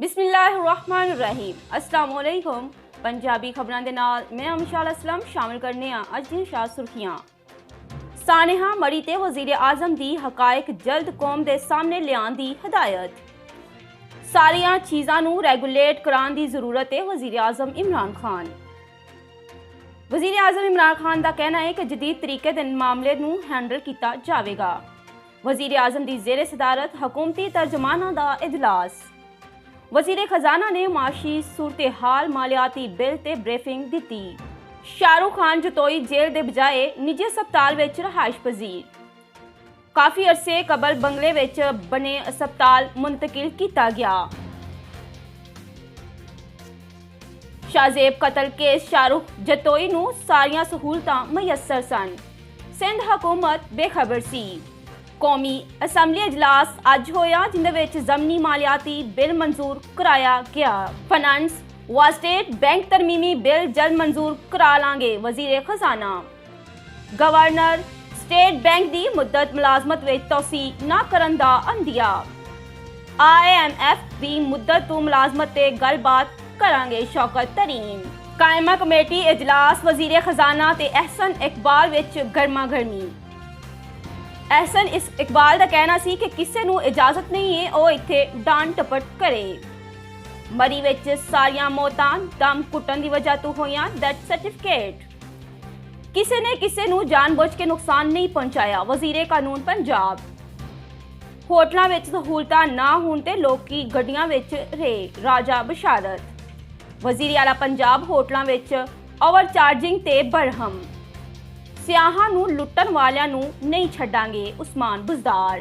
बिस्मिल्लाहिर्रहमानिर्रहीम। अस्सलाम वालेकुम। पंजाबी खबरां दे नाल मैं अमशाल असलम शामिल करने अज दी शाह सुर्खियां। सानेहा मरी ते वजीर आजम दी हकायक जल्द कौम दे सामने लियान दी हदायत। सारियां चीज़ां नू रेगुलेट कराने दी जरूरत है वजीर आजम इमरान खान। वजीर आजम इमरान खान का कहना है कि जदीद तरीके दे मामले नू हैंडल किया जाएगा। वजीर आजम दी जेरे सदारत हुकूमती तर्जमाना दा इजलास। वजीर खजाना ने माशी सूरत हाल मालियाती बिल ते ब्रीफिंग दी। शाहरुख खान जतोई जेल दे बजाए निजी अस्पताल विच रहाइश पजीर। काफी अरसे कबल बंगले विच बने अस्पताल मुंतकिल किया गया। शाहजेब कतल केस शाहरुख जतोई नू सारियां सहूलतां मयसर सन। सिंध हुकूमत बेखबर सी। कौमी असैम्बली इजलास अज होया जिंदे विच ज़मनी मालियाती बिल मंजूर कराया गया। फाइनेंस व स्टेट बैंक तरमीमी बिल जल्द मंजूर करा लांगे वजीर खजाना। गवर्नर स्टेट बैंक दी मुद्दत मुलाजमत विच तौसी ना करन दा अंदिया। IMF दी मुद्दत तो मुलाजमत ते गलबात करांगे शौकत तरीन। कायमा कमेटी इजलास वजीर खजाना ते एहसन इकबाल विच गर्मा गर्मी। एहसन इकबाल का कहना सी कि किसी नू इजाजत नहीं है वो इत्थे डांट टपट करे। मरी विच सारियां मौतां दम घुटन की वजह तो होइयां। Death certificate. किसी ने किसी नू जानबूझ के नुकसान नहीं पहुंचाया वजीर कानून पंजाब। होटलों विच सहूलतां ना होण ते लोकी गड्डियां विच रहे राजा बशारत। वजीर आला पंजाब होटलों विच ओवर चार्जिंग ते बरहम। सियाहां नू लुट्टन वालियां नू नहीं छड्डांगे उस्मान बुज़दार।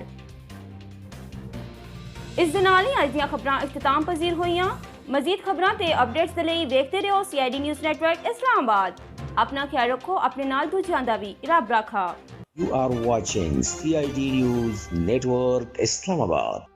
इस दे नाल ही अज दीयां खबरां इख्तिताम पजीर होईयां। मजीद खबरां ते अपडेट्स दे लई देखते रहो CID न्यूज़ नेटवर्क इस्लामाबाद। अपना ख्याल रखो, अपने नाल दूजियां दा भी रब रखा। You are watching CID News Network Islamabad.